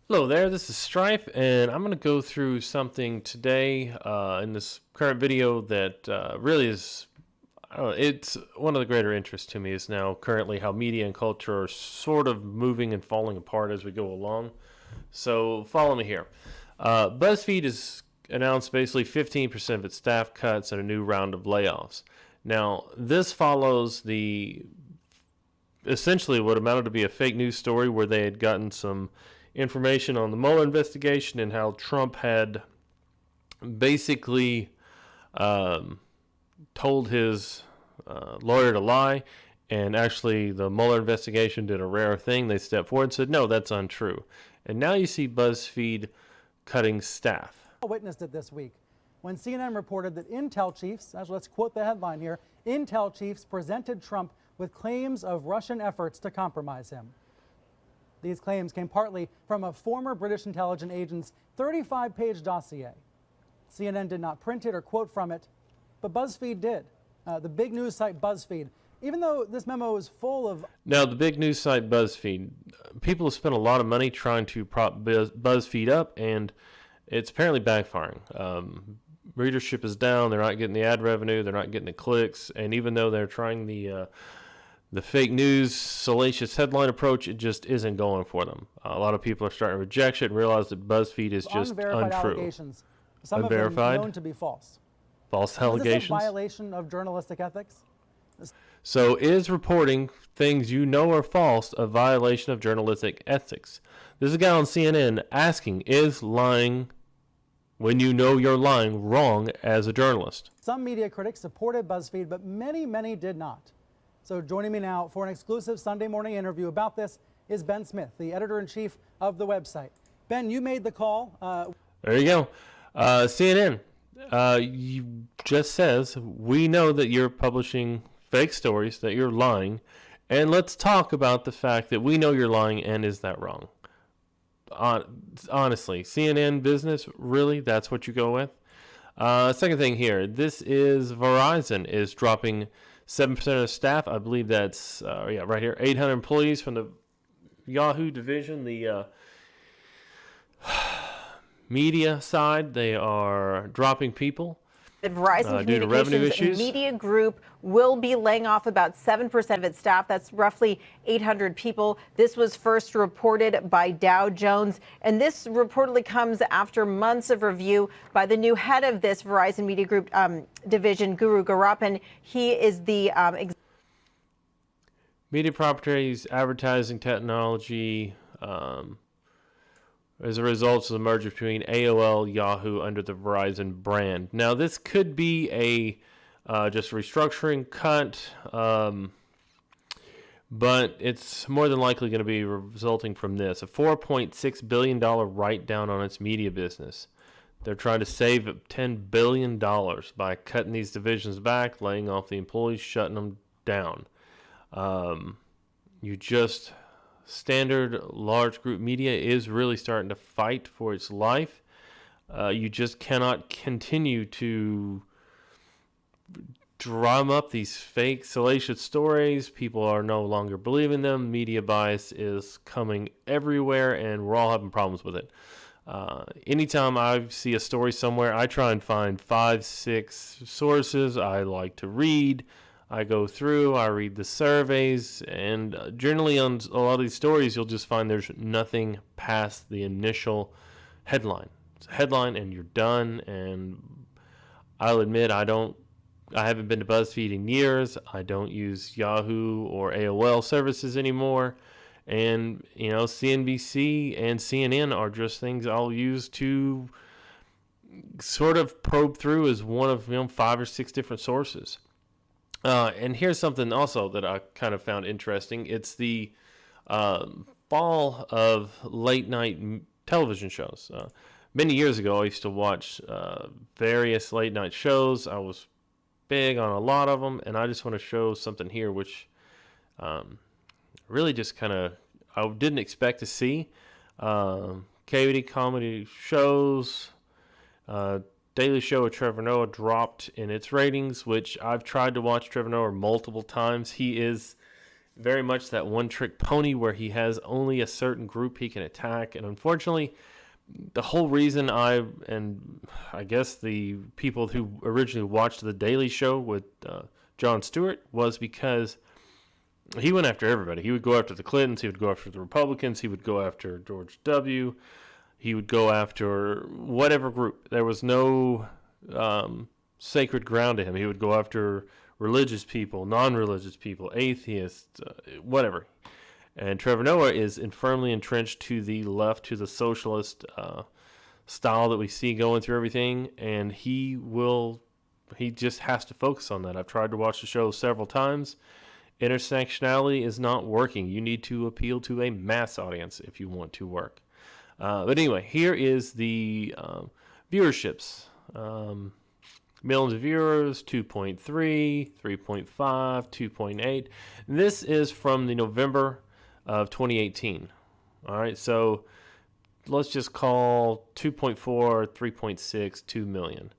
Hello there, this is Stripe, and I'm going to go through something today in this current video that really is, I don't know, it's one of the greater interests to me is now currently how media and culture are sort of moving and falling apart as we go along. So follow me here. BuzzFeed has announced basically 15% of its staff cuts and a new round of layoffs. Now, this follows the essentially what amounted to be a fake news story where they had gotten some information on the Mueller investigation and how Trump had basically told his lawyer to lie. And actually, the Mueller investigation did a rare thing. They stepped forward and said, no, that's untrue. And now you see BuzzFeed cutting staff. Witnessed it this week when CNN reported that Intel chiefs, let's quote the headline here, Intel chiefs presented Trump with claims of Russian efforts to compromise him. These claims came partly from a former British intelligence agent's 35-page dossier. CNN did not print it or quote from it, but BuzzFeed did. The big news site BuzzFeed, even though this memo is full of... Now, the big news site BuzzFeed, people have spent a lot of money trying to prop BuzzFeed up, and it's apparently backfiring. Readership is down. They're not getting the ad revenue. They're not getting the clicks. And even though they're trying the fake news, salacious headline approach, it just isn't going for them. A lot of people are starting to reject it and realize that BuzzFeed is just unverified untrue. Allegations, some Unverified? of them known to be false. False Is allegations? this a violation of journalistic ethics? So is reporting things you know are false a violation of journalistic ethics? There's a guy on CNN asking, is lying when you know you're lying wrong as a journalist? Some media critics supported BuzzFeed, but many did not. So joining me now for an exclusive Sunday morning interview about this is Ben Smith, the editor-in-chief of the website. Ben, you made the call. There you go. CNN, you just says, we know that you're publishing fake stories, that you're lying, and let's talk about the fact that we know you're lying, and is that wrong? Honestly, CNN business, really? That's what you go with? Second thing here, this is Verizon is dropping 7% of staff. I believe that's, right here, 800 employees from the Yahoo division, the media side. They are dropping people. The Verizon due to revenue Communications issues. Media Group will be laying off about 7% of its staff. That's roughly 800 people. This was first reported by Dow Jones, and this reportedly comes after months of review by the new head of this Verizon Media Group division, Guru Garapan. He is the Media properties, advertising technology, as a result of the merger between AOL, Yahoo under the Verizon brand. Now, this could be a just restructuring cut, but it's more than likely going to be resulting from this. A $4.6 billion write-down on its media business. They're trying to save $10 billion by cutting these divisions back, laying off the employees, shutting them down. Standard large group media is really starting to fight for its life. You just cannot continue to drum up these fake, salacious stories. People are no longer believing them. Media bias is coming everywhere, and we're all having problems with it. Anytime I see a story somewhere, I try and find 5-6 sources I like to read. I go through, I read the surveys, and generally on a lot of these stories, you'll just find there's nothing past the initial headline. It's a headline, and you're done. And I'll admit, I haven't been to BuzzFeed in years. I don't use Yahoo or AOL services anymore. And, CNBC and CNN are just things I'll use to sort of probe through as one of, 5 or 6 different sources. And here's something also that I kind of found interesting. It's the fall of late night television shows. Many years ago, I used to watch various late night shows. I was big on a lot of them, and I just want to show something here which really just kind of I didn't expect to see. KVD comedy shows, Daily Show with Trevor Noah dropped in its ratings, which I've tried to watch Trevor Noah multiple times. He is very much that one-trick pony where he has only a certain group he can attack. And unfortunately, the whole reason I guess the people who originally watched The Daily Show with Jon Stewart was because he went after everybody. He would go after the Clintons. He would go after the Republicans. He would go after George W. He would go after whatever group. There was no sacred ground to him. He would go after religious people, non-religious people, atheists, whatever. And Trevor Noah is firmly entrenched to the left, to the socialist style that we see going through everything, and he just has to focus on that. I've tried to watch the show several times. Intersectionality is not working. You need to appeal to a mass audience if you want to work. But anyway, here is the viewerships. Millions of viewers, 2.3, 3.5, 2.8. This is from the November of 2018. All right, so let's just call 2.4, 3.6, 2 million.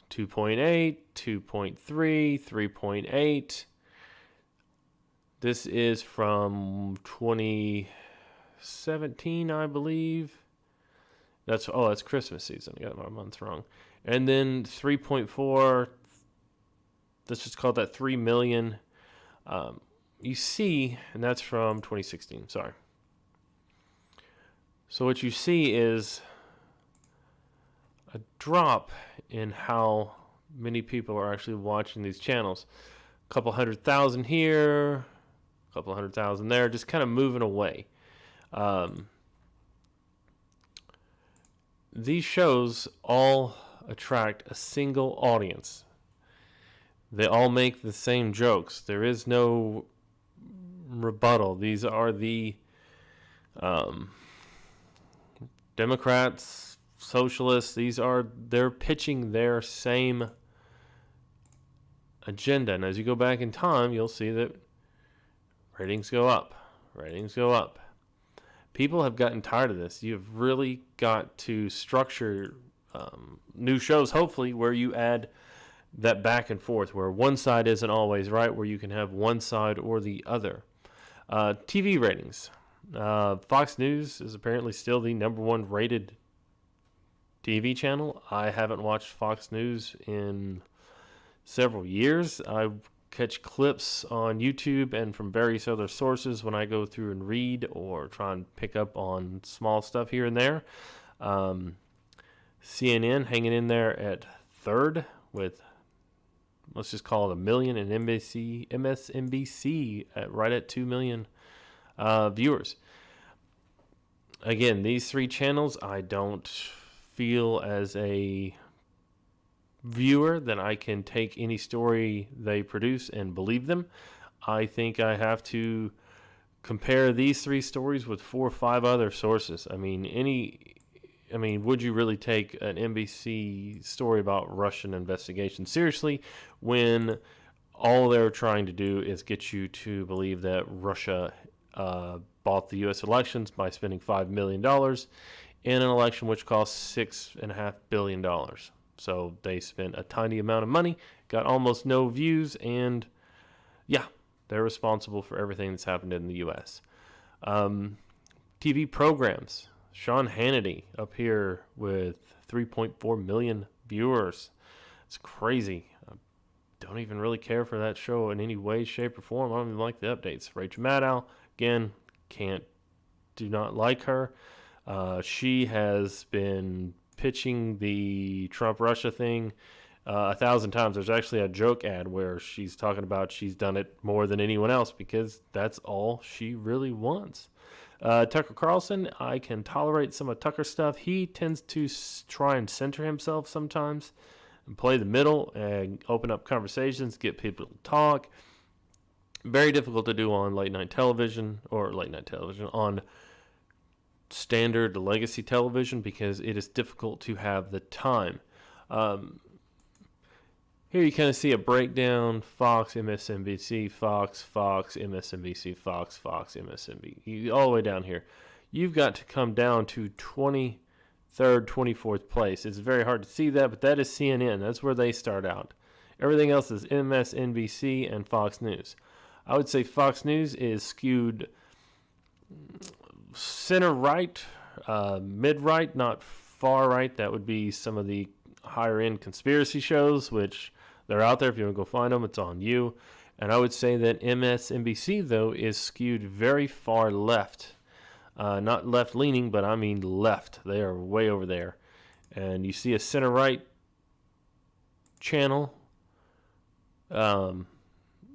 2.8, 2.3, 3.8. This is from 2017, I believe. That's Christmas season. I got my months wrong. And then 3.4, let's just call that 3 million. You see, and that's from 2016, sorry. So what you see is a drop in how many people are actually watching these channels. A couple 100,000 here, a couple 100,000 there, just kind of moving away. These shows all attract a single audience. They all make the same jokes. There is no rebuttal. These are the Democrats, socialists. They're pitching their same agenda. And as you go back in time, you'll see that ratings go up. Ratings go up. People have gotten tired of this. You've really got to structure new shows, hopefully, where you add that back and forth, where one side isn't always right, where you can have one side or the other. TV ratings. Fox News is apparently still the number one rated TV channel. I haven't watched Fox News in several years. I catch clips on YouTube and from various other sources when I go through and read or try and pick up on small stuff here and there. CNN hanging in there at third with, let's just call it 1 million, and MSNBC right at 2 million viewers. Again, these three channels, I don't feel as a viewer that I can take any story they produce and believe them. I think I have to compare these three stories with 4 or 5 other sources. I mean, would you really take an NBC story about Russian investigation seriously when all they're trying to do is get you to believe that Russia bought the U.S. elections by spending $5 million in an election which cost $6.5 billion? So they spent a tiny amount of money, got almost no views, and yeah, they're responsible for everything that's happened in the U.S. TV programs. Sean Hannity up here with 3.4 million viewers. It's crazy. I don't even really care for that show in any way, shape, or form. I don't even like the updates. Rachel Maddow, again, do not like her. She has been pitching the Trump-Russia thing 1,000 times. There's actually a joke ad where she's talking about she's done it more than anyone else because that's all she really wants. Tucker Carlson, I can tolerate some of Tucker's stuff. He tends to try and center himself sometimes and play the middle and open up conversations, get people to talk. Very difficult to do on late night television on standard legacy television because it is difficult to have the time. Here you kind of see a breakdown: Fox, MSNBC, Fox, MSNBC, Fox, MSNBC. All the way down here. You've got to come down to 23rd, 24th place. It's very hard to see that, but that is CNN. That's where they start out. Everything else is MSNBC and Fox News. I would say Fox News is skewed center right, mid right, not far right. That would be some of the higher end conspiracy shows, which they're out there. If you want to go find them, it's on you. And I would say that MSNBC, though, is skewed very far left. Not left leaning, but I mean left. They are way over there. And you see a center right channel out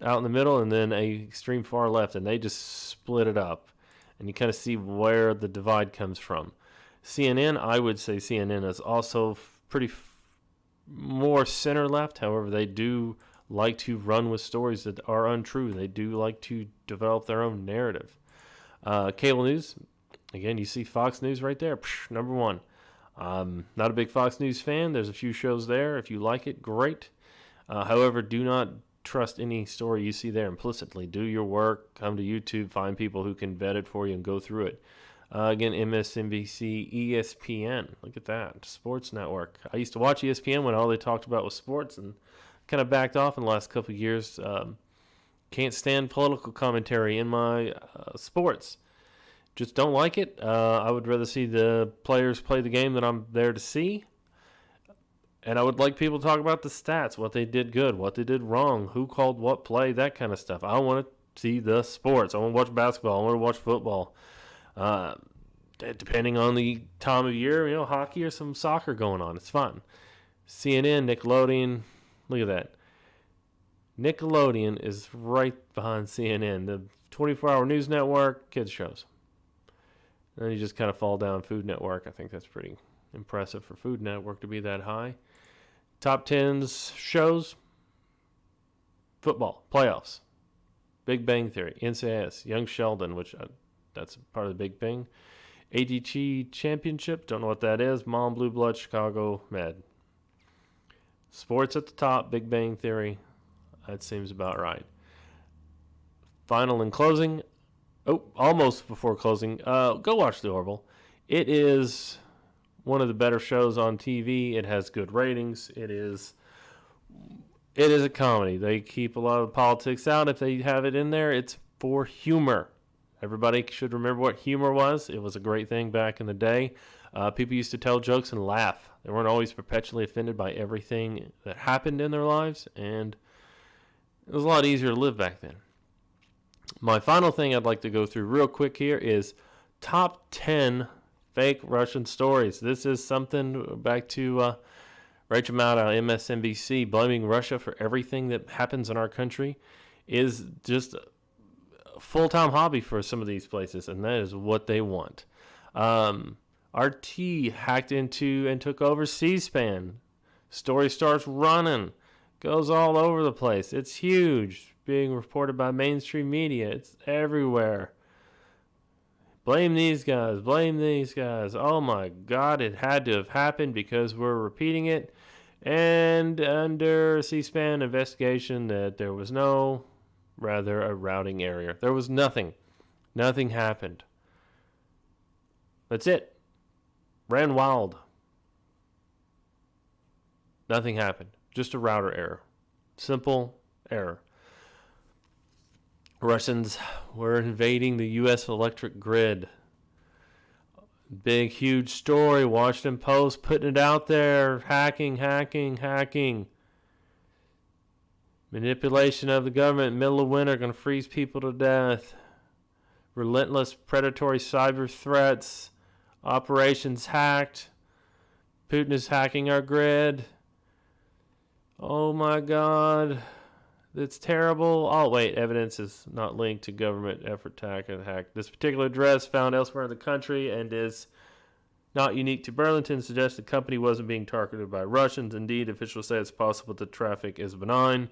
in the middle, and then a extreme far left, and they just split it up. And you kind of see where the divide comes from. CNN, I would say CNN is also pretty more center left. However, they do like to run with stories that are untrue. They do like to develop their own narrative. Cable news, again, you see Fox News right there, number one. Not a big Fox News fan. There's a few shows there. If you like it, great. However, do not trust any story you see there implicitly. Do your work. Come to YouTube. Find people who can vet it for you and go through it. Again, MSNBC, ESPN. Look at that. Sports network. I used to watch ESPN when all they talked about was sports, and kind of backed off in the last couple of years. Can't stand political commentary in my sports. Just don't like it. I would rather see the players play the game that I'm there to see. And I would like people to talk about the stats, what they did good, what they did wrong, who called what play, that kind of stuff. I want to see the sports. I want to watch basketball. I want to watch football. Depending on the time of year, hockey or some soccer going on. It's fun. CNN, Nickelodeon, look at that. Nickelodeon is right behind CNN, the 24-hour news network, kids shows. Then you just kind of fall down Food Network. I think that's pretty impressive for Food Network to be that high. Top 10s shows, football, playoffs, Big Bang Theory, NCIS, Young Sheldon, which that's part of the Big Bang. ADT Championship, don't know what that is. Mom, Blue Blood, Chicago Med. Sports at the top, Big Bang Theory. That seems about right. Final and closing. Oh, almost before closing. Go watch The Orville. It is one of the better shows on TV. It has good ratings. It is a comedy. They keep a lot of politics out. If they have it in there, it's for humor. Everybody should remember what humor was. It was a great thing back in the day. People used to tell jokes and laugh. They weren't always perpetually offended by everything that happened in their lives, and it was a lot easier to live back then. My final thing I'd like to go through real quick here is top 10 fake Russian stories. This is something back to Rachel Maddow, MSNBC, blaming Russia for everything that happens in our country is just a full-time hobby for some of these places, and that is what they want. RT hacked into and took over C-SPAN. Story starts running, goes all over the place. It's huge, being reported by mainstream media. It's everywhere. Blame these guys, blame these guys. Oh my God, it had to have happened because we're repeating it. And under C-SPAN investigation that there was a routing error. There was nothing. Nothing happened. That's it. Ran wild. Nothing happened. Just a router error. Simple error. Russians were invading the U.S. electric grid. Big, huge story. Washington Post putting it out there. Hacking. Manipulation of the government. Middle of winter. Going to freeze people to death. Relentless predatory cyber threats. Operations hacked. Putin is hacking our grid. Oh my God. That's terrible. Oh, wait. Evidence is not linked to government effort to hack. This particular address found elsewhere in the country and is not unique to Burlington suggests the company wasn't being targeted by Russians. Indeed, officials say it's possible the traffic is benign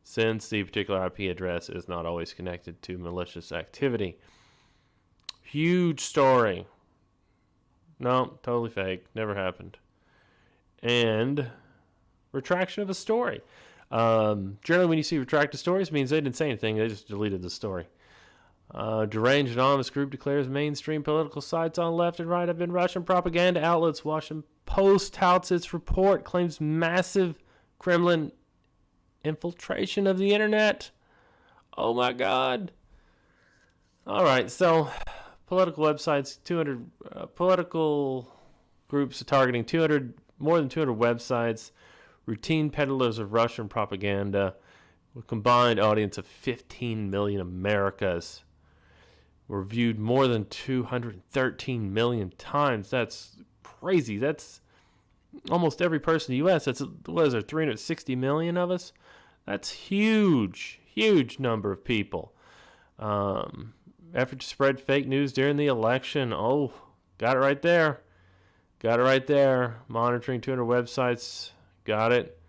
since the particular IP address is not always connected to malicious activity. Huge story. No, totally fake. Never happened. And retraction of a story. Generally, when you see retracted stories, it means they didn't say anything. They just deleted the story. Deranged anonymous group declares mainstream political sites on left and right have been Russian propaganda outlets. Washington Post touts its report, claims massive Kremlin infiltration of the internet. Oh my God. All right, so political websites, 200 political groups targeting more than 200 websites, routine peddlers of Russian propaganda, with a combined audience of 15 million Americas, were viewed more than 213 million times. That's crazy. That's almost every person in the U.S. That's, what is there, 360 million of us? That's huge, huge number of people. Effort to spread fake news during the election. Oh, got it right there. Got it right there. Monitoring 200 websites. Got it.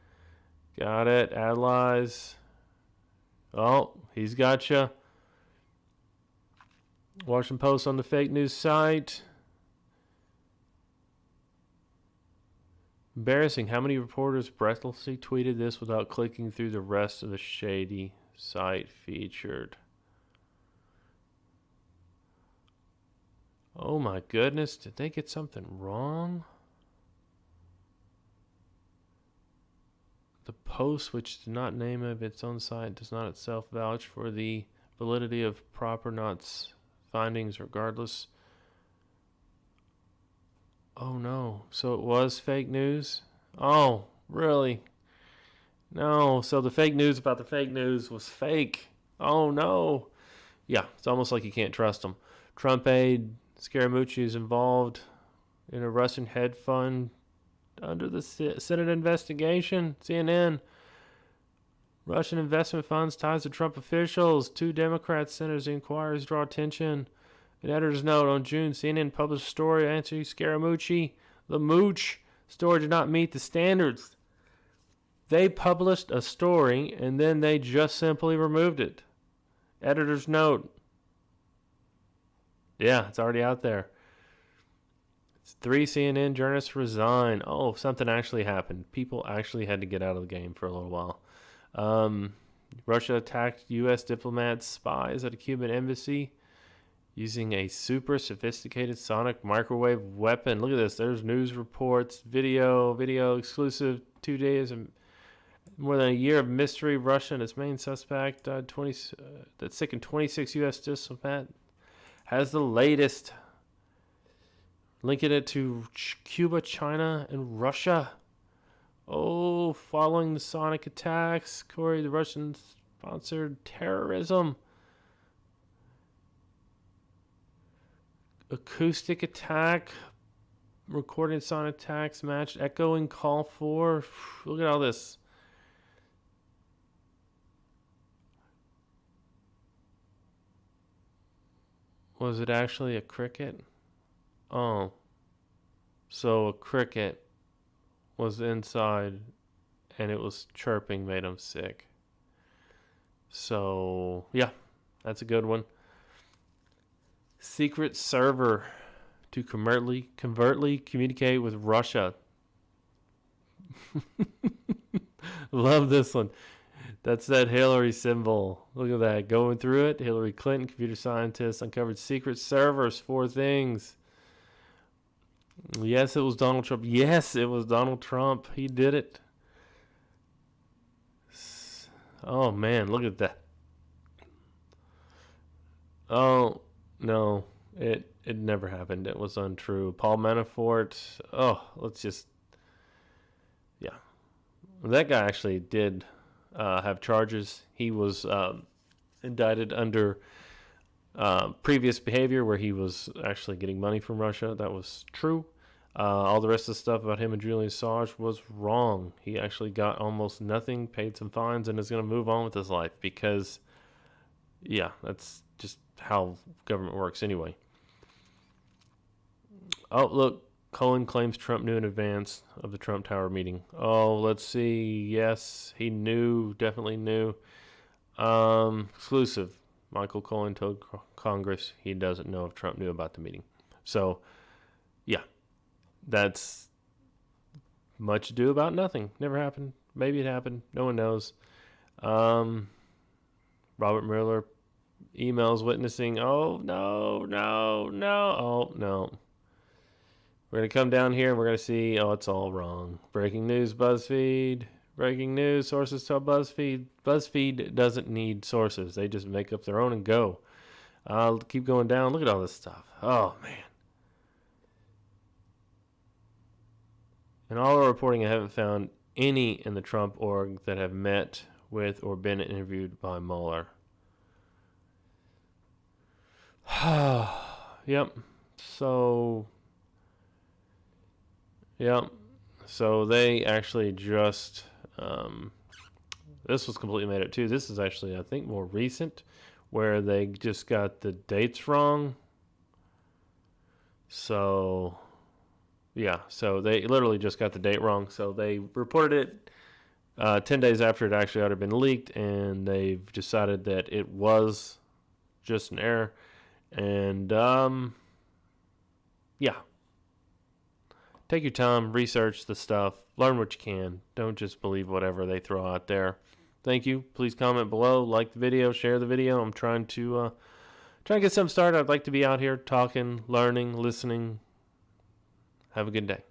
Got it. Allies. Oh, he's got you. Washington Post on the fake news site. Embarrassing. How many reporters breathlessly tweeted this without clicking through the rest of the shady site featured? Oh my goodness. Did they get something wrong? The Post, which did not name of its own site, does not itself vouch for the validity of proper Knott's findings regardless. Oh no. So it was fake news? Oh, really? No. So the fake news about the fake news was fake. Oh no. Yeah, it's almost like you can't trust them. Trump aide Scaramucci is involved in a Russian hedge fund under the Senate investigation. CNN. Russian investment funds ties to Trump officials. 2 Democrat senators inquiries draw attention. An editor's note on June, CNN published a story answering Scaramucci. The Mooch story did not meet the standards. They published a story and then they just simply removed it. Editor's note. Yeah, it's already out there. 3 CNN journalists resign. Oh, something actually happened. People actually had to get out of the game for a little while. Russia attacked U.S. diplomats, spies at a Cuban embassy using a super sophisticated sonic microwave weapon. Look at this. There's news reports, video exclusive. 2 days and more than a year of mystery. Russia and its main suspect, that's sick, and 26 U.S. diplomat has the latest. Linking it to Cuba, China, and Russia. Oh, following the sonic attacks, Corey, the Russian-sponsored terrorism. Acoustic attack, recording sonic attacks matched echoing call for. Look at all this. Was it actually a cricket? Oh, so a cricket was inside and it was chirping, made him sick. So, yeah, that's a good one. Secret server to covertly communicate with Russia. Love this one. That's that Hillary symbol. Look at that. Going through it. Hillary Clinton, computer scientist, uncovered secret servers. 4 things. Yes, it was Donald Trump. Yes, it was Donald Trump. He did it. Oh, man. Look at that. Oh, no. It never happened. It was untrue. Paul Manafort. Oh, let's just... Yeah. That guy actually did... have charges. He was indicted under previous behavior where he was actually getting money from Russia. That was true. All the rest of the stuff about him and Julian Assange was wrong. He actually got almost nothing, paid some fines, and is going to move on with his life because, yeah, that's just how government works anyway. Oh, look. Cohen claims Trump knew in advance of the Trump Tower meeting. Oh, let's see. Yes, he knew. Definitely knew. Exclusive. Michael Cohen told Congress he doesn't know if Trump knew about the meeting. So, yeah. That's much ado about nothing. Never happened. Maybe it happened. No one knows. Robert Mueller emails witnessing. Oh, no. Oh, no. We're going to come down here and we're going to see, oh, it's all wrong. Breaking news, BuzzFeed. Breaking news, sources tell BuzzFeed. BuzzFeed doesn't need sources. They just make up their own and go. I'll keep going down. Look at all this stuff. Oh, man. In all our reporting, I haven't found any in the Trump org that have met with or been interviewed by Mueller. Yep. So they actually just, this was completely made up too. This is actually, I think, more recent, where they just got the dates wrong. So, yeah, so they literally just got the date wrong. So they reported it 10 days after it actually had been leaked, and they've decided that it was just an error. And, yeah. Take your time, research the stuff, learn what you can. Don't just believe whatever they throw out there. Thank you. Please comment below, like the video, share the video. I'm trying to get something started. I'd like to be out here talking, learning, listening. Have a good day.